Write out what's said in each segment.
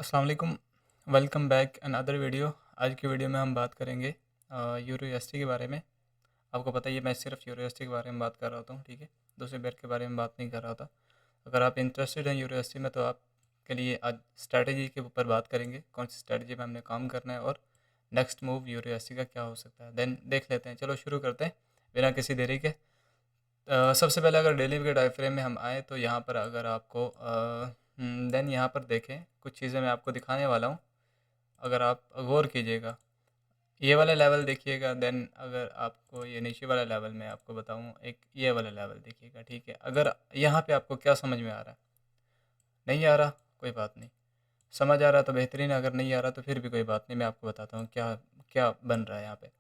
अस्सलाम वालेकुम। Welcome back another video. आज की वीडियो में हम बात करेंगे यूरो के बारे में। आपको पता ही है मैं सिर्फ यूरो के बारे में बात कर रहा होता हूँ, ठीक है। दूसरे बेर के बारे में बात नहीं कर रहा था। अगर आप इंटरेस्टेड हैं यूरो में तो आपके लिए आज स्ट्रैटेजी के ऊपर बात करेंगे, कौन सी स्ट्रैटेजी में हमने काम करना है और नेक्स्ट मूव यूरो का क्या हो सकता है। देन देख लेते हैं, चलो शुरू करते हैं बिना किसी देरी के। सबसे पहले अगर डेली के टाइम फ्रेम में हम आए तो यहाँ पर अगर आपको देन यहाँ पर देखें, कुछ चीज़ें मैं आपको दिखाने वाला हूँ, अगर आप गौर कीजिएगा। ये वाला लेवल देखिएगा, देन अगर आपको ये नीचे वाला लेवल मैं आपको बताऊँ, एक ये वाला लेवल देखिएगा, ठीक है। अगर यहाँ पे आपको क्या समझ में आ रहा है, नहीं आ रहा कोई बात नहीं, समझ आ रहा तो बेहतरीन, अगर नहीं आ रहा तो फिर भी कोई बात नहीं, मैं आपको बताता हूँ क्या क्या बन रहा है यहाँ पे।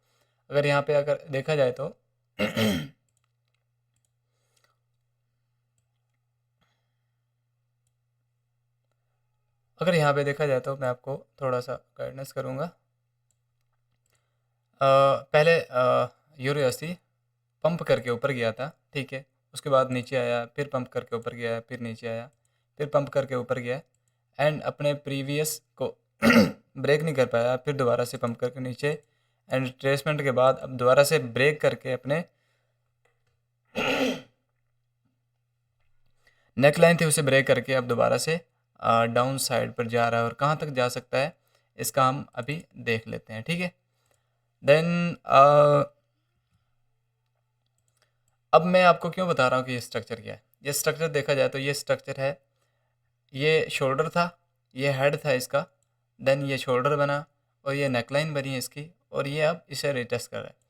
अगर यहाँ पे अगर देखा जाए तो अगर यहाँ पे देखा जाए तो मैं आपको थोड़ा सा गाइडेंस करूँगा। पहले यूरो पंप करके ऊपर गया था, ठीक है। उसके बाद नीचे आया, फिर पंप करके ऊपर गया, फिर नीचे आया, फिर पंप करके ऊपर गया एंड अपने प्रीवियस को ब्रेक नहीं कर पाया, फिर दोबारा से पंप करके नीचे एंड रिट्रेसमेंट के बाद अब दोबारा से ब्रेक करके अपने नेक लाइन थी उसे ब्रेक करके अब दोबारा से डाउन साइड पर जा रहा है। और कहाँ तक जा सकता है इसका हम अभी देख लेते हैं, ठीक है। देन अब मैं आपको क्यों बता रहा हूँ कि ये स्ट्रक्चर क्या है। ये स्ट्रक्चर देखा जाए तो ये स्ट्रक्चर है, ये शोल्डर था, ये हेड था इसका, देन ये शोल्डर बना और ये नेकलाइन बनी है इसकी, और ये अब इसे रिटेस्ट कर रहा है।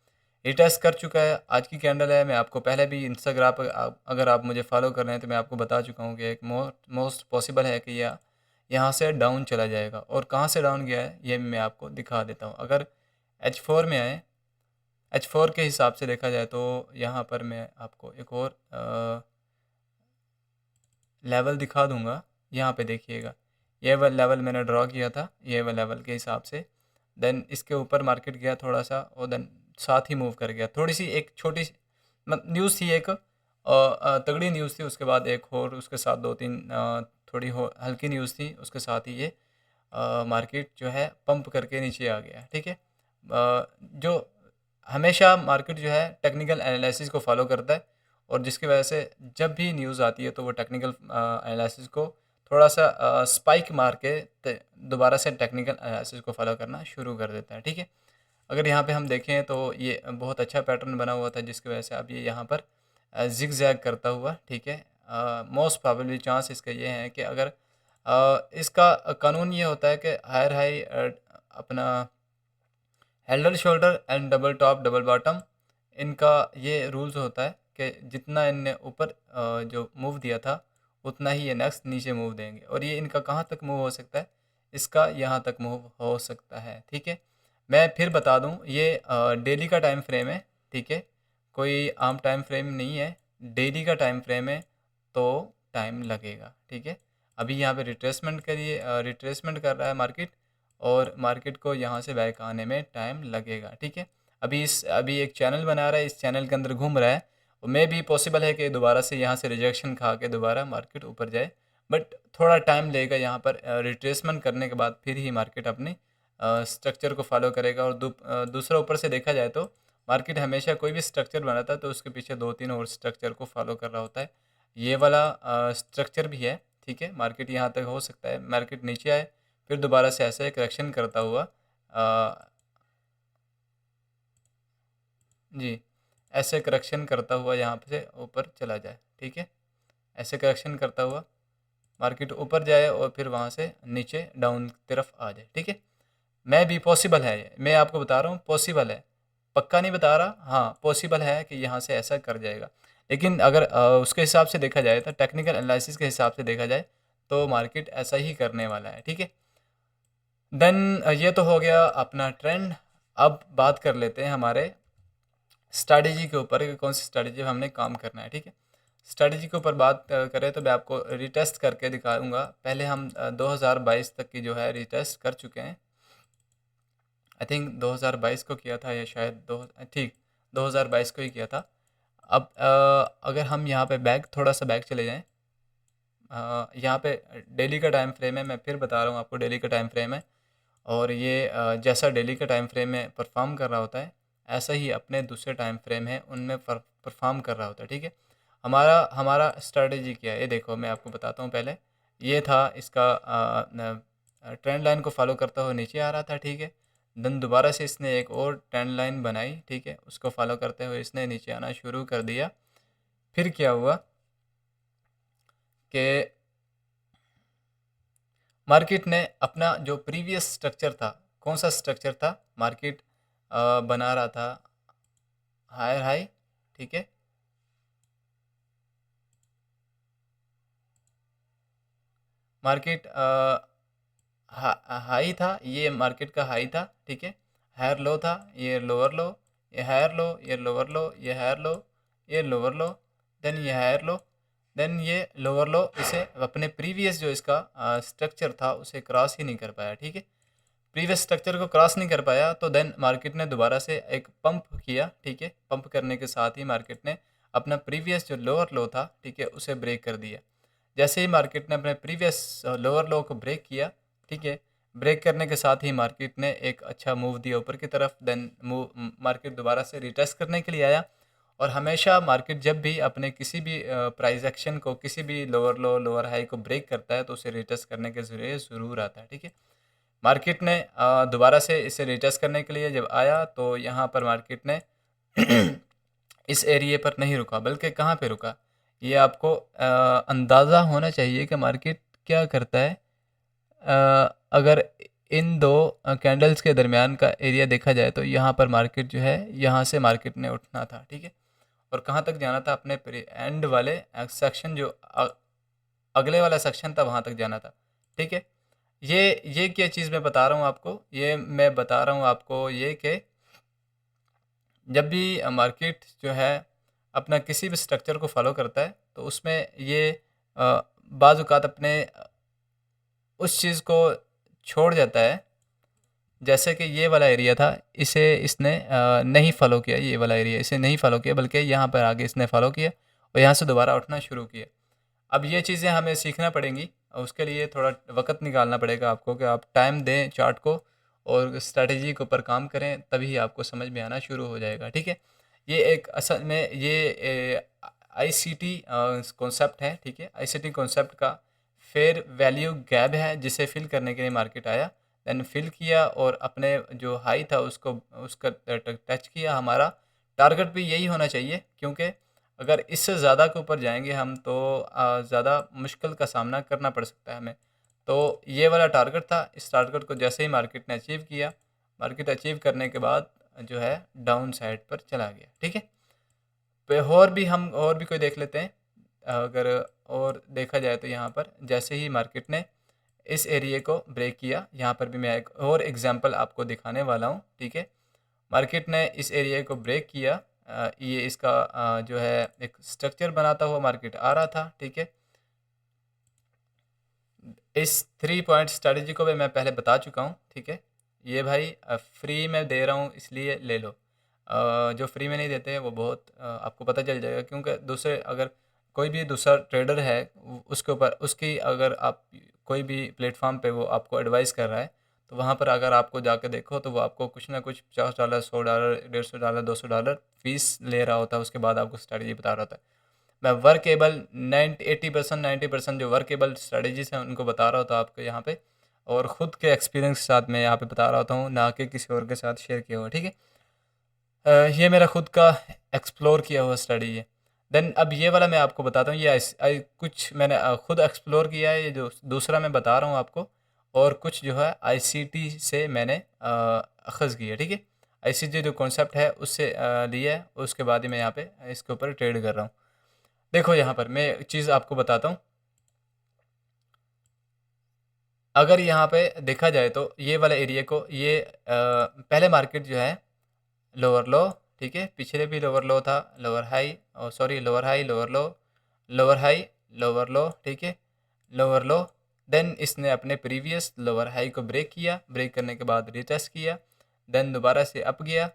रिटेस्ट कर चुका है, आज की कैंडल है। मैं आपको पहले भी इंस्टाग्राम पर अगर आप मुझे फॉलो कर रहे हैं तो मैं आपको बता चुका हूँ कि एक मोस्ट पॉसिबल है कि यह यहाँ से डाउन चला जाएगा। और कहाँ से डाउन गया है ये मैं आपको दिखा देता हूँ। अगर H4 में आए, H4 के हिसाब से देखा जाए तो यहाँ पर मैं आपको एक और लेवल दिखा दूंगा। यहाँ पे देखिएगा, ये वाला लेवल मैंने ड्रॉ किया था, ये वाला लेवल के हिसाब से। देन इसके ऊपर मार्केट गया थोड़ा सा और देन साथ ही मूव कर गया। थोड़ी सी एक छोटी सी न्यूज़ थी एक, तगड़ी न्यूज़ थी, उसके बाद एक और उसके साथ दो तीन थोड़ी हल्की न्यूज़ थी, उसके साथ ही ये मार्केट जो है पंप करके नीचे आ गया, ठीक है। जो हमेशा मार्केट जो है टेक्निकल एनालिसिस को फॉलो करता है, और जिसकी वजह से जब भी न्यूज़ आती है तो वो टेक्निकल एनालिसिस को थोड़ा सा स्पाइक मार के दोबारा से टेक्निकल एनालिसिस को फॉलो करना शुरू कर देता है, ठीक है। अगर यहाँ पे हम देखें तो ये बहुत अच्छा पैटर्न बना हुआ था, जिसकी वजह से अब ये यहाँ पर जिग जैग करता हुआ, ठीक है। मोस्ट प्रोबेबली चांस इसका ये है कि अगर इसका कानून ये होता है कि हायर हाई अपना हेल्डर shoulder and double top double bottom, इनका ये रूल्स होता है कि जितना इनने ऊपर जो मूव दिया था उतना ही ये नेक्स्ट नीचे मूव देंगे। और ये इनका कहाँ तक मूव हो सकता है, इसका यहाँ तक मूव हो सकता है, ठीक है। मैं फिर बता दूँ, ये डेली का टाइम फ्रेम है, ठीक है, कोई आम टाइम फ्रेम नहीं है, डेली का टाइम फ्रेम है, तो टाइम लगेगा, ठीक है। अभी यहाँ पे रिट्रेसमेंट करिए, रिट्रेसमेंट कर रहा है मार्केट, और मार्केट को यहाँ से बैक आने में टाइम लगेगा, ठीक है। अभी एक चैनल बना रहा है, इस चैनल के अंदर घूम रहा है, और मे भी पॉसिबल है कि दोबारा से यहाँ से रिजेक्शन खा के दोबारा मार्केट ऊपर जाए, बट थोड़ा टाइम लेगा। यहाँ पर रिट्रेसमेंट करने के बाद फिर ही मार्केट अपने स्ट्रक्चर को फॉलो करेगा। और दूसरा ऊपर से देखा जाए तो मार्केट हमेशा कोई भी स्ट्रक्चर बनाता है तो उसके पीछे दो तीन और स्ट्रक्चर को फॉलो कर रहा होता है। ये वाला स्ट्रक्चर भी है, ठीक है। मार्केट यहाँ तक हो सकता है, मार्केट नीचे आए फिर दोबारा से ऐसे करेक्शन करता हुआ जी, ऐसे करेक्शन करता हुआ यहाँ से ऊपर चला जाए, ठीक है। ऐसे करेक्शन करता हुआ मार्केट ऊपर जाए और फिर वहाँ से नीचे डाउन की तरफ आ जाए, ठीक है। मैं भी पॉसिबल है, ये मैं आपको बता रहा हूँ, पॉसिबल है, पक्का नहीं बता रहा, हाँ पॉसिबल है कि यहाँ से ऐसा कर जाएगा। लेकिन अगर उसके हिसाब से देखा जाए तो टेक्निकल एनालिसिस के हिसाब से देखा जाए तो मार्केट ऐसा ही करने वाला है, ठीक है। देन ये तो हो गया अपना ट्रेंड। अब बात कर लेते हैं हमारे स्ट्रैटेजी के ऊपर कि कौन सी स्ट्रैटेजी हमने काम करना है, ठीक है। स्ट्रैटेजी के ऊपर बात करें तो मैं आपको रिटेस्ट करके दिखाऊंगा। पहले हम 2022 तक की जो है रिटेस्ट कर चुके हैं। आई थिंक 2022 को किया था, या शायद दो, ठीक 2022 को ही किया था। अब अगर हम यहाँ पे बैक थोड़ा सा बैक चले जाएं, यहाँ पे डेली का टाइम फ्रेम है, मैं फिर बता रहा हूँ आपको, डेली का टाइम फ्रेम है। और ये जैसा डेली का टाइम फ्रेम में परफॉर्म कर रहा होता है, ऐसा ही अपने दूसरे टाइम फ्रेम है उनमें परफॉर्म कर रहा होता है, ठीक है। हमारा हमारा स्ट्रेटजी क्या है, ये देखो मैं आपको बताता हूँ पहले। ये था इसका ट्रेंड लाइन को फॉलो करता हुआ नीचे आ रहा था, ठीक है। देन दोबारा से इसने एक और ट्रेंड लाइन बनाई, ठीक है, उसको फॉलो करते हुए इसने नीचे आना शुरू कर दिया। फिर क्या हुआ कि मार्केट ने अपना जो प्रीवियस स्ट्रक्चर था, कौन सा स्ट्रक्चर था, मार्केट बना रहा था हायर हाई, ठीक है। मार्केट हाई था, ये मार्केट का हाई था, ठीक है। हायर लो था, ये लोअर लो, ये हायर लो, ये लोअर लो, ये हायर लो, ये लोअर लो, देन ये हायर लो, देन ये लोअर लो। इसे अपने प्रीवियस जो इसका स्ट्रक्चर था उसे क्रॉस ही नहीं कर पाया, ठीक है। प्रीवियस स्ट्रक्चर को क्रॉस नहीं कर पाया तो देन मार्केट ने दोबारा से एक पंप किया, ठीक है। पंप करने के साथ ही मार्केट ने अपना प्रीवियस जो लोअर लो था, ठीक है, उसे ब्रेक कर दिया। जैसे ही मार्केट ने अपने प्रीवियस लोअर लो को ब्रेक किया, ठीक है, ब्रेक करने के साथ ही मार्केट ने एक अच्छा मूव दिया ऊपर की तरफ। देन मूव मार्केट दोबारा से रिटेस्ट करने के लिए आया। और हमेशा मार्केट जब भी अपने किसी भी प्राइस एक्शन को, किसी भी लोअर लो लोअर हाई को ब्रेक करता है तो उसे रिटेस्ट करने के ज़रिए ज़रूर आता है, ठीक है। मार्केट ने दोबारा से इसे रिटेस्ट करने के लिए जब आया तो यहाँ पर मार्केट ने इस एरिए पर नहीं रुका, बल्कि कहाँ पे रुका, ये आपको अंदाज़ा होना चाहिए कि मार्केट क्या करता है। अगर इन दो कैंडल्स के दरमियान का एरिया देखा जाए तो यहाँ पर मार्केट जो है, यहाँ से मार्केट ने उठना था, ठीक है। और कहाँ तक जाना था, अपने एंड वाले सेक्शन जो अगले वाला सेक्शन था वहाँ तक जाना था, ठीक है। ये क्या चीज़ मैं बता रहा हूँ आपको, ये मैं बता रहा हूँ आपको ये कि जब भी मार्केट जो है अपना किसी भी स्ट्रक्चर को फॉलो करता है तो उसमें ये बाज़ औक़ात अपने उस चीज़ को छोड़ जाता है। जैसे कि ये वाला एरिया था, इसे इसने नहीं फ़ॉलो किया, ये वाला एरिया इसे नहीं फ़ॉलो किया, बल्कि यहाँ पर आगे इसने फ़ॉलो किया और यहाँ से दोबारा उठना शुरू किया। अब ये चीज़ें हमें सीखना पड़ेंगी और उसके लिए थोड़ा वक़्त निकालना पड़ेगा आपको कि आप टाइम दें चार्ट को और स्ट्रैटेजी के ऊपर काम करें, तभी आपको समझ में आना शुरू हो जाएगा, ठीक है। ये एक असल में ये आईसीटी कॉन्सेप्ट है, ठीक है। आईसीटी कॉन्सेप्ट का फेयर वैल्यू गैप है जिसे फिल करने के लिए मार्केट आया, देन फिल किया और अपने जो हाई था उसको उसका टच किया। हमारा टारगेट भी यही होना चाहिए, क्योंकि अगर इससे ज़्यादा के ऊपर जाएंगे हम तो ज़्यादा मुश्किल का सामना करना पड़ सकता है हमें। तो ये वाला टारगेट था, इस टारगेट को जैसे ही मार्केट ने अचीव किया, मार्केट अचीव करने के बाद जो है डाउन साइड पर चला गया, ठीक है। पे और भी कोई देख लेते हैं। अगर और देखा जाए तो यहाँ पर जैसे ही मार्केट ने इस एरिया को ब्रेक किया, यहाँ पर भी मैं एक और एग्जांपल आपको दिखाने वाला हूँ, ठीक है। मार्केट ने इस एरिया को ब्रेक किया, ये इसका जो है एक स्ट्रक्चर बनाता हुआ मार्केट आ रहा था, ठीक है। इस 3 पॉइंट स्ट्रेटजी को भी मैं पहले बता चुका हूँ, ठीक है। ये भाई फ्री में दे रहा हूँ इसलिए ले लो। जो फ्री में नहीं देते वो बहुत आपको पता चल जाएगा, क्योंकि दूसरे अगर कोई भी दूसरा ट्रेडर है उसके ऊपर उसकी अगर आप कोई भी प्लेटफॉर्म पे वो आपको एडवाइस कर रहा है तो वहाँ पर अगर आपको जाके देखो तो वो आपको कुछ ना कुछ $50, $100, $150, $200 फीस ले रहा होता है, उसके बाद आपको स्ट्रैटेजी बता रहा होता है। मैं वर्केबल 80% 90% जो वर्केबल स्ट्रेटजीज हैं उनको बता रहा होता हूँ आपको यहाँ पे, और ख़ुद के एक्सपीरियंस के साथ मैं यहाँ पे बता रहा होता हूँ, ना कि किसी और के साथ शेयर किया हुआ, ठीक है। ये मेरा खुद का एक्सप्लोर किया हुआ स्टडी है। देन अब ये वाला मैं आपको बताता हूँ, ये कुछ मैंने खुद एक्सप्लोर किया है, ये जो दूसरा मैं बता रहा हूँ आपको, और कुछ जो है आईसीटी से मैंने अखज़ किया, ठीक है। आईसीटी जो कॉन्सेप्ट है उससे लिया है, उसके बाद ही मैं यहाँ पे इसके ऊपर ट्रेड कर रहा हूँ। देखो यहाँ पर मैं एक चीज़ आपको बताता हूँ। अगर यहाँ पे देखा जाए तो ये वाला एरिया को ये पहले मार्केट जो है लोअर लो, ठीक है, पिछले भी लोअर लो था, lower high, sorry lower high lower लो, लोअर हाई लोअर लो, ठीक है, लोअर लो। देन इसने अपने प्रीवियस लोअर हाई को ब्रेक किया, ब्रेक करने के बाद रिटेस्ट किया, देन दोबारा से अप गया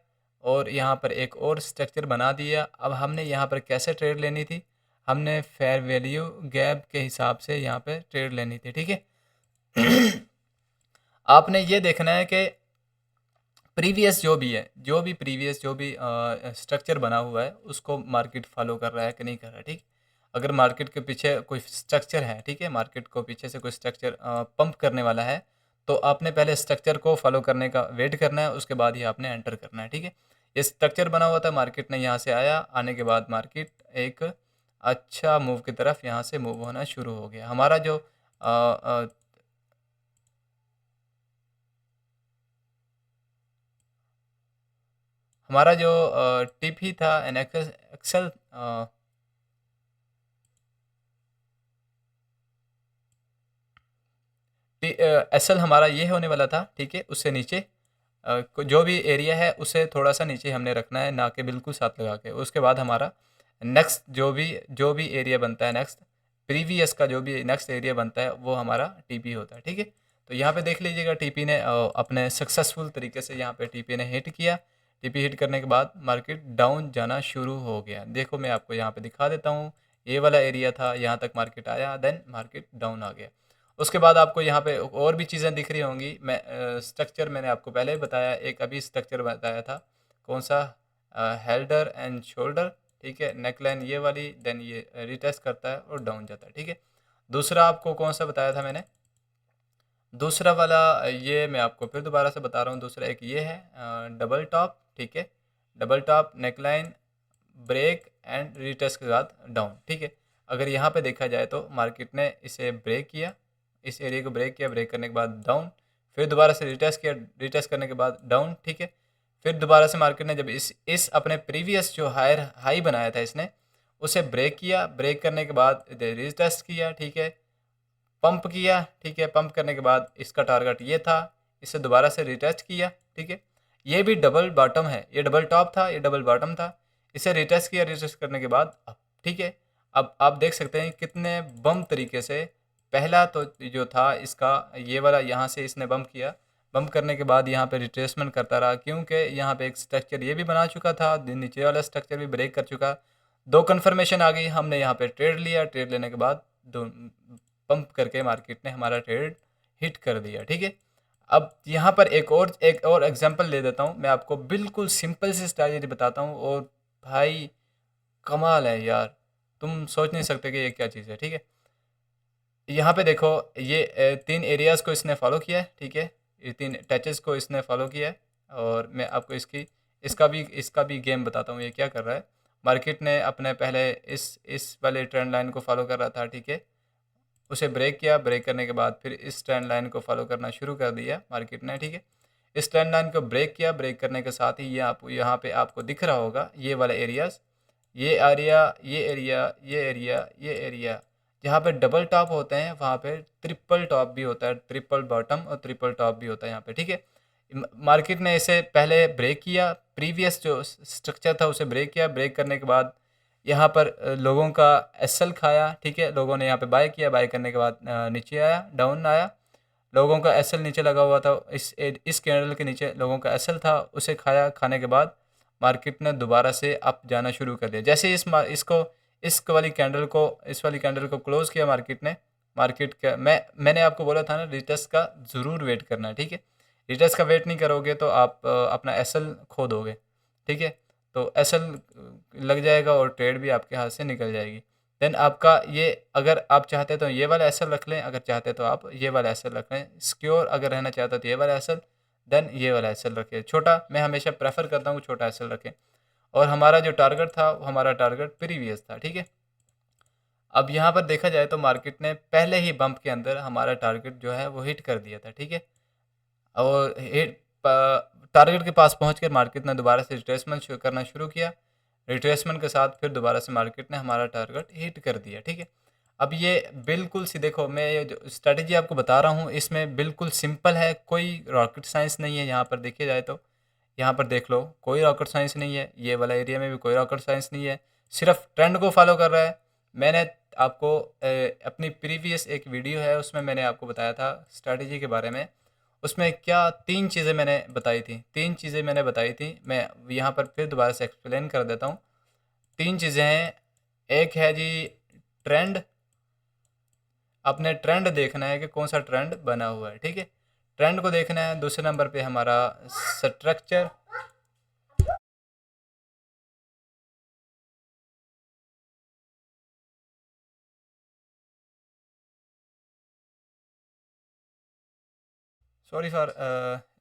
और यहाँ पर एक और स्ट्रक्चर बना दिया। अब हमने यहाँ पर कैसे ट्रेड लेनी थी, हमने फेयर वैल्यू गैप के हिसाब से यहाँ पे ट्रेड लेनी थी, ठीक है। आपने ये देखना है कि प्रीवियस जो भी स्ट्रक्चर बना हुआ है उसको मार्केट फॉलो कर रहा है कि नहीं कर रहा है, ठीक। अगर मार्केट के पीछे कोई स्ट्रक्चर है, ठीक है, मार्केट को पीछे से कोई स्ट्रक्चर पंप करने वाला है, तो आपने पहले स्ट्रक्चर को फॉलो करने का वेट करना है, उसके बाद ही आपने एंटर करना है, ठीक है। ये स्ट्रक्चर बना हुआ था, मार्केट ने यहाँ से आया, आने के बाद मार्केट एक अच्छा मूव की तरफ यहाँ से मूव होना शुरू हो गया। हमारा जो अ, अ, हमारा जो टीपी था एन एक्सेल एसएल हमारा ये होने वाला था, ठीक है। उससे नीचे जो भी एरिया है उसे थोड़ा सा नीचे हमने रखना है, ना कि बिल्कुल साथ लगा के। उसके बाद हमारा नेक्स्ट जो भी एरिया बनता है, नेक्स्ट प्रीवियस का जो भी नेक्स्ट एरिया बनता है वो हमारा टीपी होता है, ठीक है। तो यहाँ पे देख लीजिएगा टीपी ने अपने सक्सेसफुल तरीके से यहाँ पे टीपी ने हिट किया। टीपी हिट करने के बाद मार्केट डाउन जाना शुरू हो गया। देखो मैं आपको यहाँ पे दिखा देता हूँ, ये वाला एरिया था, यहाँ तक मार्केट आया, देन मार्केट डाउन आ गया। उसके बाद आपको यहाँ पे और भी चीज़ें दिख रही होंगी। मैं स्ट्रक्चर मैंने आपको पहले ही बताया, एक अभी स्ट्रक्चर बताया था, कौन सा, हेल्डर एंड शोल्डर, ठीक है। नेकलाइन ये वाली, देन ये रिटेस्ट करता है और डाउन जाता है, ठीक है। दूसरा आपको कौन सा बताया था मैंने, दूसरा वाला ये मैं आपको फिर दोबारा से बता रहा हूँ। दूसरा एक ये है डबल टॉप, ठीक है। Double top, neckline, break and retest के बाद डाउन, ठीक है। अगर यहाँ पे देखा जाए तो मार्केट ने इसे ब्रेक किया, इस एरिया को ब्रेक किया, ब्रेक करने के बाद डाउन, फिर दोबारा से रिटेस्ट किया, रिटेस्ट करने के बाद डाउन, ठीक है। फिर दोबारा से मार्केट ने जब इस अपने प्रीवियस जो हाई बनाया था इसने, उसे ब्रेक किया, ब्रेक करने के बाद रिटेस्ट किया, ठीक है, पंप किया, ठीक है। पंप करने के बाद इसका टारगेट ये था, इसे दोबारा से रिटेस्ट किया, ठीक है। ये भी डबल बॉटम है, ये डबल टॉप था, ये डबल बॉटम था, इसे रिटेस्ट किया, रिटेस्ट करने के बाद अब, ठीक है। अब आप देख सकते हैं कितने बम तरीके से, पहला तो जो था इसका ये वाला, यहाँ से इसने बम्प किया, बम्प करने के बाद यहाँ पे रिट्रेसमेंट करता रहा, क्योंकि यहाँ पे एक स्ट्रक्चर ये भी बना चुका था, नीचे वाला स्ट्रक्चर भी ब्रेक कर चुका। दो कन्फर्मेशन आ गई, हमने यहाँ पे ट्रेड लिया, ट्रेड लेने के बाद दो पंप करके मार्केट ने हमारा ट्रेड हिट कर दिया, ठीक है। अब यहाँ पर एक और एग्जांपल ले देता हूँ मैं आपको, बिल्कुल सिंपल सी स्ट्रैटेजी बताता हूँ, और भाई कमाल है यार, तुम सोच नहीं सकते कि ये क्या चीज़ है, ठीक है। यहाँ पे देखो, ये तीन एरियाज़ को इसने फॉलो किया है, ठीक है। ये तीन टचेस को इसने फॉलो किया है, और मैं आपको इसका भी गेम बताता हूँ ये क्या कर रहा है। मार्केट ने अपने पहले इस वाले ट्रेंड लाइन को फॉलो कर रहा था, ठीक है। उसे ब्रेक किया, ब्रेक करने के बाद फिर इस ट्रेंड लाइन को फॉलो करना शुरू कर दिया मार्केट ने, ठीक है। इस ट्रेंड लाइन को ब्रेक किया, ब्रेक करने के साथ ही ये आप यहाँ पे आपको दिख रहा होगा ये वाला एरियाज, ये एरिया, ये एरिया, ये एरिया, ये एरिया, जहाँ पे डबल टॉप होते हैं वहाँ पे ट्रिपल टॉप भी होता है, ट्रिपल बॉटम और ट्रिपल टॉप भी होता है यहाँ पे, ठीक है। मार्केट ने इसे पहले ब्रेक किया, प्रीवियस जो स्ट्रक्चर था उसे ब्रेक किया, ब्रेक करने के बाद यहाँ पर लोगों का एसएल खाया, ठीक है। लोगों ने यहाँ पे बाय किया, बाय करने के बाद नीचे आया, डाउन आया, लोगों का एसएल नीचे लगा हुआ था, इस कैंडल के नीचे लोगों का एसएल था, उसे खाया, खाने के बाद मार्केट ने दोबारा से अप जाना शुरू कर दिया। जैसे इस वाली कैंडल को क्लोज किया मार्केट ने, मार्केट का मैंने आपको बोला था ना, रिटेस्ट का ज़रूर वेट करना है, ठीक है। रिटेस्ट का वेट नहीं करोगे तो आप अपना एसएल खो दोगे, ठीक है। तो एसएल लग जाएगा और ट्रेड भी आपके हाथ से निकल जाएगी। देन आपका ये, अगर आप चाहते तो ये वाला एसएल रख लें, अगर चाहते तो आप ये वाला एसएल रख लें, सिक्योर अगर रहना चाहता तो ये वाला एसएल, देन ये वाला एसएल रखें। छोटा मैं हमेशा प्रेफर करता हूँ छोटा एसएल रखें। और हमारा जो टारगेट था वो हमारा टारगेट प्रीवियस था, ठीक है। अब यहाँ पर देखा जाए तो मार्केट ने पहले ही बम्प के अंदर हमारा टारगेट जो है वो हिट कर दिया था, ठीक है। और हिट टारगेट के पास पहुँच कर मार्केट ने दोबारा से रिट्रेसमेंट करना शुरू किया, रिट्रेसमेंट के साथ फिर दोबारा से मार्केट ने हमारा टारगेट हिट कर दिया, ठीक है। अब ये बिल्कुल सी, देखो मैं ये जो स्ट्रैटेजी आपको बता रहा हूँ इसमें बिल्कुल सिंपल है, कोई रॉकेट साइंस नहीं है। यहाँ पर देखिए जाए तो यहाँ पर देख लो, कोई रॉकेट साइंस नहीं है, ये वाला एरिया में भी कोई रॉकेट साइंस नहीं है, सिर्फ ट्रेंड को फॉलो कर रहा है। मैंने आपको अपनी प्रीवियस एक वीडियो है उसमें मैंने आपको बताया था स्ट्रैटेजी के बारे में, उसमें क्या तीन चीज़ें मैंने बताई थी, मैं यहाँ पर फिर दोबारा से एक्सप्लेन कर देता हूँ। तीन चीज़ें हैं, एक है जी ट्रेंड, अपने ट्रेंड देखना है कि कौन सा ट्रेंड बना हुआ है, ठीक है, ट्रेंड को देखना है। दूसरे नंबर पे हमारा स्ट्रक्चर, सॉरी फॉर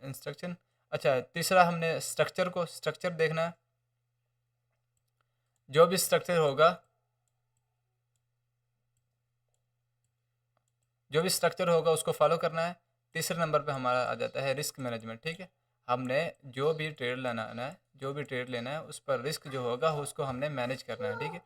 इंस्ट्रक्शन। अच्छा, तीसरा हमने स्ट्रक्चर देखना है। जो भी स्ट्रक्चर होगा, उसको फॉलो करना है। तीसरे नंबर पे हमारा आ जाता है रिस्क मैनेजमेंट, ठीक है। हमने जो भी ट्रेड लेना है उस पर रिस्क जो होगा उसको हमने मैनेज करना है, ठीक है।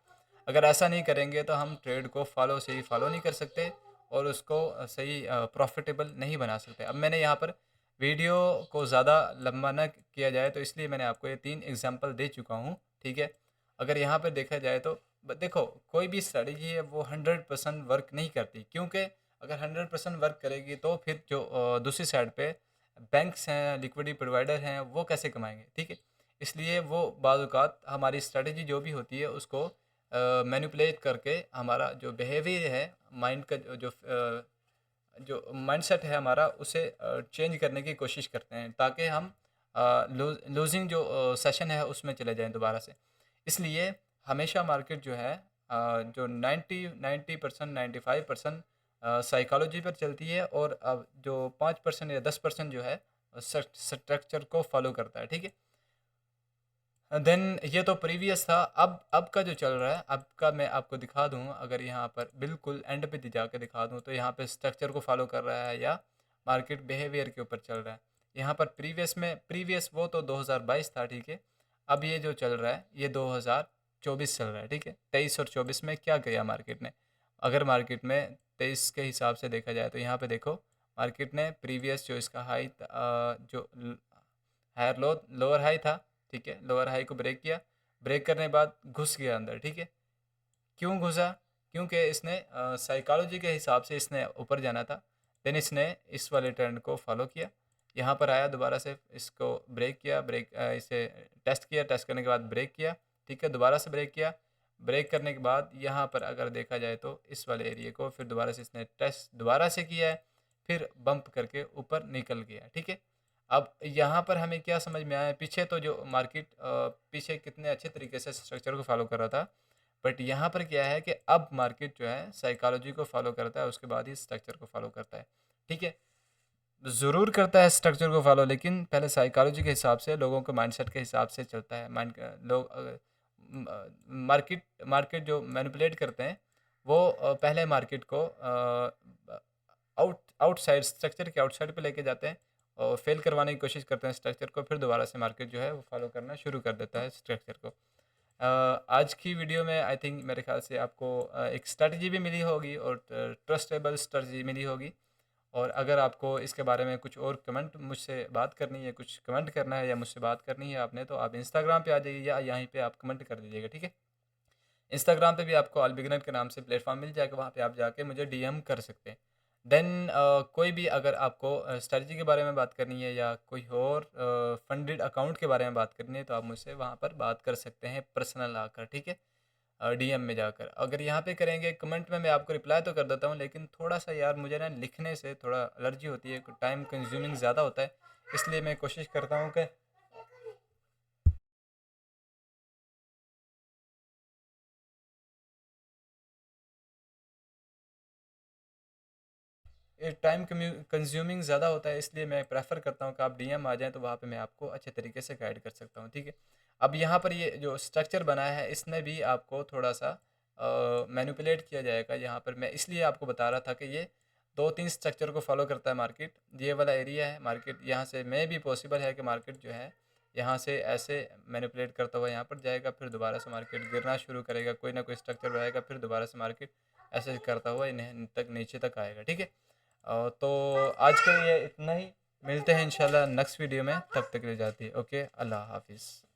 अगर ऐसा नहीं करेंगे तो हम ट्रेड को सही फॉलो नहीं कर सकते और उसको सही प्रॉफिटेबल नहीं बना सकते। अब मैंने यहाँ पर वीडियो को ज़्यादा लंबा ना किया जाए तो इसलिए मैंने आपको ये 3 एग्जांपल दे चुका हूँ, ठीक है। अगर यहाँ पर देखा जाए तो देखो, कोई भी स्ट्रेटजी है वो 100% वर्क नहीं करती, क्योंकि अगर 100% वर्क करेगी तो फिर जो दूसरी साइड पे बैंक्स हैं, लिक्विडिटी प्रोवाइडर हैं, वो कैसे कमाएंगे, ठीक है। इसलिए वो बाज़ औक़ात हमारी स्ट्रेटजी जो भी होती है उसको मैनिपुलेट करके हमारा जो बिहेवियर है, माइंड का जो माइंडसेट है हमारा, उसे चेंज करने की कोशिश करते हैं ताकि हम लूजिंग जो सेशन है उसमें चले जाएं दोबारा से। इसलिए हमेशा मार्केट जो है जो 90% 95% साइकोलॉजी पर चलती है और अब जो 5% या 10% जो है स्ट्रक्चर को फॉलो करता है, ठीक है। देन ये तो प्रीवियस था। अब का जो चल रहा है, अब का मैं आपको दिखा दूँ, अगर यहाँ पर बिल्कुल एंड पे जाके दिखा दूँ तो यहाँ पे स्ट्रक्चर को फॉलो कर रहा है या मार्केट बिहेवियर के ऊपर चल रहा है। यहाँ पर प्रीवियस वो तो 2022 था, ठीक है। अब ये जो चल रहा है ये 2024 चल रहा है, ठीक है। 23 और 24 में क्या किया मार्केट ने? अगर मार्केट में 23 के हिसाब से देखा जाए तो यहाँ पे देखो, मार्केट ने प्रीवियस जो इसका हाई जो हायर लोअर हाई था, ठीक है, लोअर हाई को ब्रेक किया, ब्रेक करने के बाद घुस गया अंदर, ठीक है। क्यों घुसा? क्योंकि इसने साइकोलॉजी के हिसाब से इसने ऊपर जाना था। देन इसने इस वाले ट्रेंड को फॉलो किया, यहाँ पर आया, दोबारा से इसको ब्रेक किया, इसे टेस्ट किया, टेस्ट करने के बाद ब्रेक किया, ठीक है, दोबारा से ब्रेक किया, ब्रेक करने के बाद यहाँ पर अगर देखा जाए तो इस वाले एरिया को फिर दोबारा से इसने टेस्ट दोबारा से किया है, फिर बम्प करके ऊपर निकल गया, ठीक है। अब यहाँ पर हमें क्या समझ में आया, पीछे तो जो मार्केट पीछे कितने अच्छे तरीके से स्ट्रक्चर को फॉलो कर रहा था, बट यहाँ पर क्या है कि अब मार्केट जो है साइकोलॉजी को फॉलो करता है, उसके बाद ही स्ट्रक्चर को फॉलो करता है, ठीक है। ज़रूर करता है स्ट्रक्चर को फॉलो, लेकिन पहले साइकोलॉजी के हिसाब से, लोगों के माइंडसेट के हिसाब से चलता है। मार्केट मार्केट जो मैनिपुलेट करते हैं वो पहले मार्केट को आउटसाइड, स्ट्रक्चर के आउटसाइड पे लेके जाते हैं और फेल करवाने की कोशिश करते हैं स्ट्रक्चर को, फिर दोबारा से मार्केट जो है वो फॉलो करना शुरू कर देता है स्ट्रक्चर को। आज की वीडियो में आई थिंक मेरे ख्याल से आपको एक स्ट्रेटजी भी मिली होगी और ट्रस्टेबल स्ट्रेटजी मिली होगी। और अगर आपको इसके बारे में कुछ और कमेंट मुझसे बात करनी है, कुछ कमेंट करना है या मुझसे बात करनी है आपने, तो आप इंस्टाग्राम पे आ जाइए या यहीं पे आप कमेंट कर दीजिएगा, ठीक है। इंस्टाग्राम पे भी आपको ऑल बिगनर के नाम से प्लेटफॉर्म मिल जाएगा, वहाँ पे आप जाके मुझे डीएम कर सकते हैं। देन कोई भी अगर आपको स्ट्रेटजी के बारे में बात करनी है या कोई और फंडेड अकाउंट के बारे में बात करनी है तो आप मुझसे वहाँ पर बात कर सकते हैं पर्सनल आकर, ठीक है, डीएम में जाकर। अगर यहाँ पे करेंगे कमेंट में, मैं आपको रिप्लाई तो कर देता हूँ, लेकिन थोड़ा सा यार मुझे ना लिखने से थोड़ा एलर्जी होती है, टाइम कंज्यूमिंग ज़्यादा होता है, इसलिए मैं कोशिश करता हूँ कि ये टाइम कंज्यूमिंग ज़्यादा होता है, इसलिए मैं प्रेफर करता हूँ कि आप डीएम आ जाएँ तो वहाँ पे मैं आपको अच्छे तरीके से गाइड कर सकता हूँ, ठीक है। अब यहाँ पर ये जो स्ट्रक्चर बनाया है इसमें भी आपको थोड़ा सा मैनिपुलेट किया जाएगा। यहाँ पर मैं इसलिए आपको बता रहा था कि ये 2-3 स्ट्रक्चर को फॉलो करता है मार्केट। ये वाला एरिया है मार्केट, यहाँ से मे भी पॉसिबल है कि मार्केट जो है यहाँ से ऐसे मैनिपुलेट करता हुआ यहाँ पर जाएगा, फिर दोबारा से मार्केट गिरना शुरू करेगा, कोई ना कोई स्ट्रक्चर बनाएगा, फिर दोबारा से मार्केट ऐसे करता हुआ नीचे तक आएगा, ठीक है। तो आज के लिए इतना ही, मिलते हैं इंशाल्लाह नेक्स्ट वीडियो में, तब तक के लिए जाती है, ओके, अल्लाह हाफिज़।